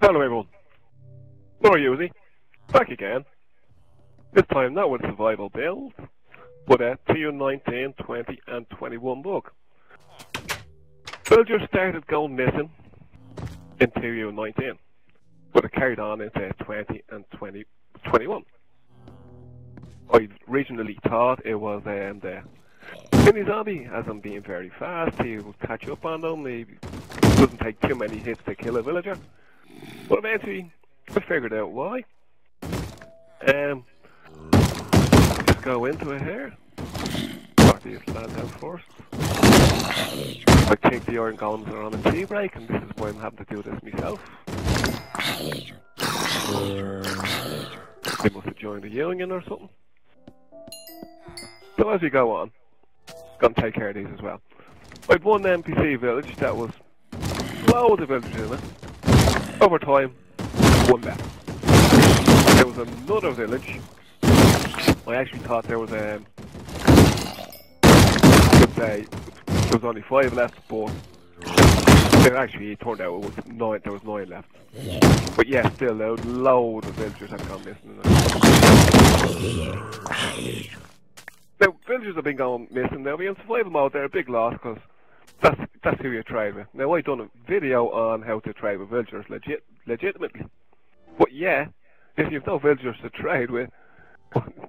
Hello everyone, tu21, back again. This time not with survival build, but a tu19, 20 and 21 book. Villagers started going missing in tu19, but it carried on into 20 and 21. I originally thought it was the mini zombie, as I'm being very fast, he would catch up on them, he doesn't take too many hits to kill a villager. But eventually, I figured out why. Just go into it here. Start these lads out first. I think the iron golems are on a tea break, and this is why I'm having to do this myself. They must have joined a union or something. So as we go on, gonna take care of these as well. I've one NPC village that was loads of villagers in it. Over time, one left. There was another village. I actually thought there was let's say there was only 5 left, but it turned out it was 9. There was 9 left. But yeah, still there was loads of villagers have gone missing. Now villagers have been going missing. Now in survival mode, they're a big loss because that's who you trade with. Now I've done a video on how to trade with villagers legitimately. But yeah, if you've no villagers to trade with,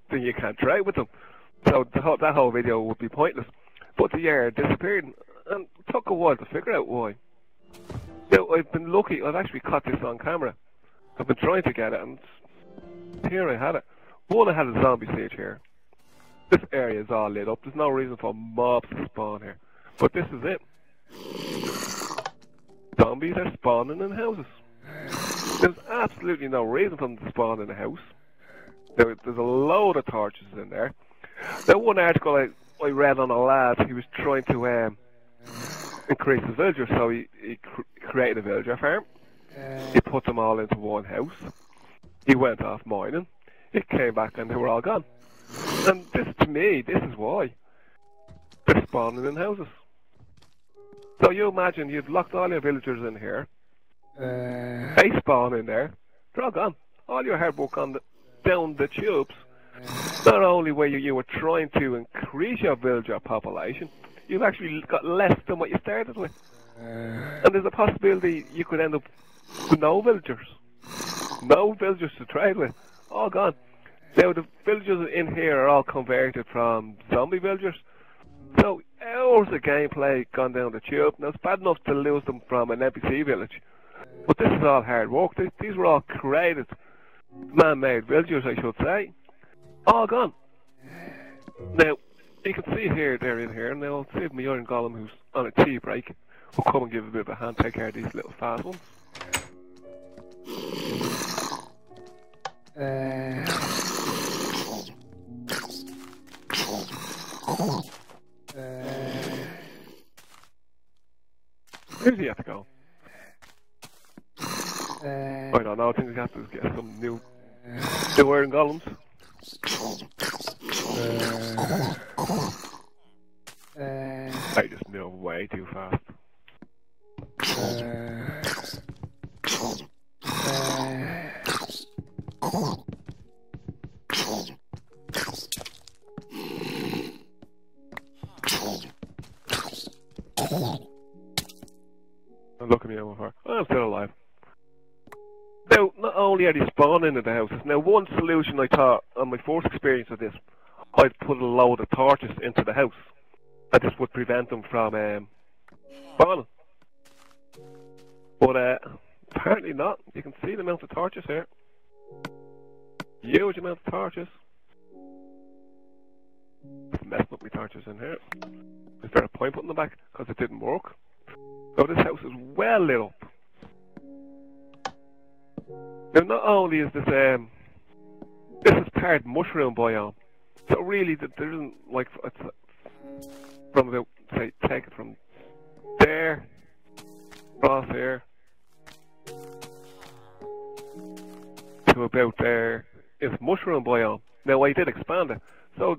then you can't trade with them. So that whole video would be pointless. But the year disappeared, and it took a while to figure out why. Now I've been lucky, I've actually caught this on camera. I've been trying to get it, and here I had it. One, I had a zombie stage here. This area is all lit up, there's no reason for mobs to spawn here. But this is it. Zombies are spawning in houses. There's absolutely no reason for them to spawn in a house. There's a load of torches in there. Now one article I read on a lad, he was trying to increase the villagers, so he created a villager farm. He put them all into one house. He went off mining. He came back and they were all gone. And to me, this is why. They're spawning in houses. So you imagine you've locked all your villagers in here. They spawn in there. They're all gone. All your hard work down the tubes. Not only were you were trying to increase your villager population, you've actually got less than what you started with. And there's a possibility you could end up with no villagers. No villagers to trade with. All gone. Now the villagers in here are all converted from zombie villagers. So hours of gameplay gone down the tube. Now it's bad enough to lose them from an NPC village, but this is all hard work. These were all created, man-made villagers, I should say. All gone. Now you can see here, they're in here. Now I'll save my iron golem who's on a tea break. We'll come and give a bit of a hand, take care of these little fast ones. Where's he have to go? I don't know, I think we have to get some new iron golems. I just move way too fast. Look at me over here. I'm still alive. Now, not only are they spawning in the houses, now one solution I thought on my first experience of this, I'd put a load of torches into the house. And this would prevent them from spawning. But apparently not. You can see the amount of torches here. Huge amount of torches. Just messing up my torches in here. Is there a point putting them back? Because it didn't work. So this house is well lit up. Now not only is this is part mushroom biome, so really there isn't like from about, say, take it from there across here to about there is mushroom biome. Now I did expand it, so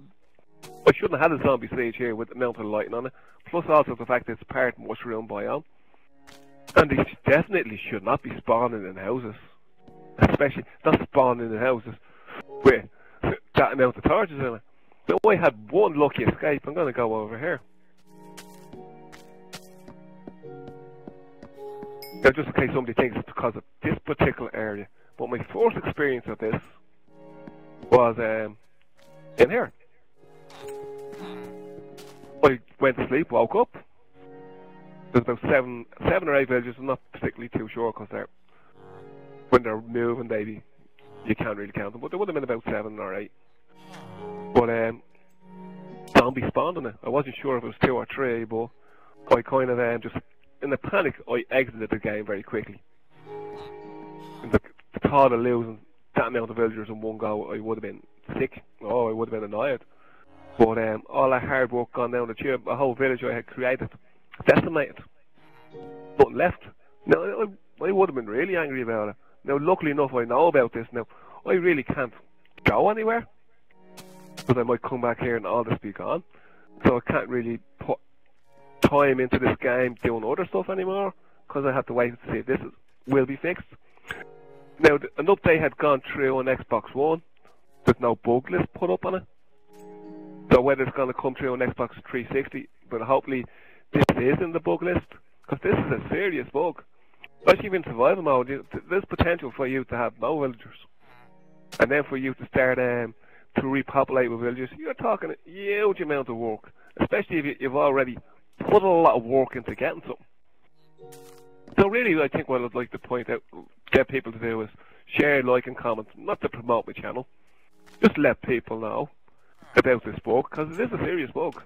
I shouldn't have had a zombie stage here with the amount of lighting on it. Plus also the fact that it's part mushroom biome. And they definitely should not be spawning in houses. Especially not spawning in houses with that amount of torches in it. So I had one lucky escape. I'm going to go over here. Now, just in case somebody thinks it's because of this particular area. But my first experience of this was in here. I went to sleep, woke up. There's about seven or eight villagers. I'm not particularly too sure because when they're moving, you can't really count them. But there would have been about 7 or 8. But zombies spawned in it. I wasn't sure if it was 2 or 3, but I kind of just in a panic, I exited the game very quickly. And the thought of losing that amount of villagers in one go, I would have been sick. Oh, I would have been annoyed. But all that hard work gone down the tube, a whole village I had created, decimated, but left. Now, I would have been really angry about it. Now, luckily enough, I know about this now. I really can't go anywhere, because I might come back here and all this be gone. So I can't really put time into this game doing other stuff anymore, because I have to wait to see if this will be fixed. Now, an update had gone through on Xbox One. There's no bug list put up on it. So whether it's going to come through on Xbox 360, but hopefully this is in the bug list, because this is a serious bug. Especially in survival mode, there's potential for you to have no villagers. And then for you to start to repopulate with villagers, you're talking a huge amount of work. Especially if you've already put a lot of work into getting something. So really, I think what I'd like to point out, get people to do is share, like and comment, not to promote my channel. Just let people know about this bug, because it is a serious bug.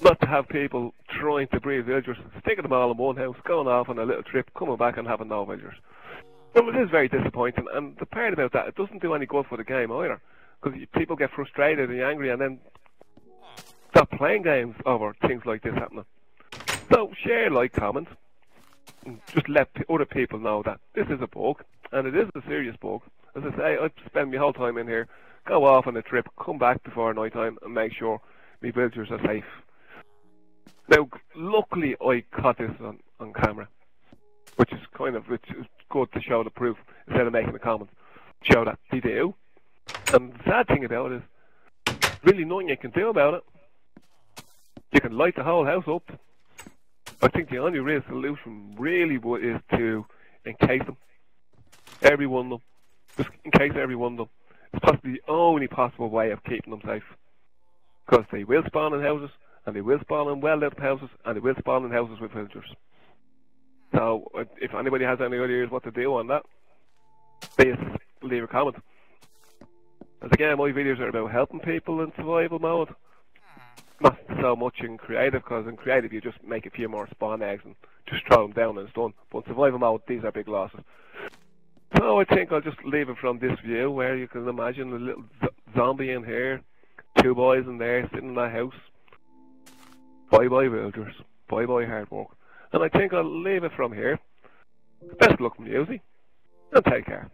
Not to have people trying to breed villagers, sticking them all in one house, going off on a little trip, coming back and having no villagers. Well, it is very disappointing, and the part about that, it doesn't do any good for the game either. Because people get frustrated and angry and then stop playing games over things like this happening. So share, like, comment, and just let other people know that this is a bug, and it is a serious bug. As I say, I spend my whole time in here, go off on a trip, come back before night time, and make sure my villagers are safe. Now, luckily, I caught this on camera, which is good to show the proof instead of making the comments. Show that they do. And the sad thing about it is, really nothing you can do about it. You can light the whole house up. I think the only real solution really is to encase them. Every one of them. Just encase every one of them. It's possibly the only possible way of keeping them safe. Because they will spawn in houses, and they will spawn in well-lit houses, and they will spawn in houses with villagers. So, if anybody has any ideas what to do on that, please leave a comment. As again, my videos are about helping people in survival mode. Not so much in creative, because in creative you just make a few more spawn eggs and just throw them down and it's done. But in survival mode, these are big losses. So I think I'll just leave it from this view, where you can imagine a little zombie in here, 2 boys in there sitting in that house. Bye-bye villagers, bye-bye hard work. And I think I'll leave it from here. Best of luck from Uzi, and take care.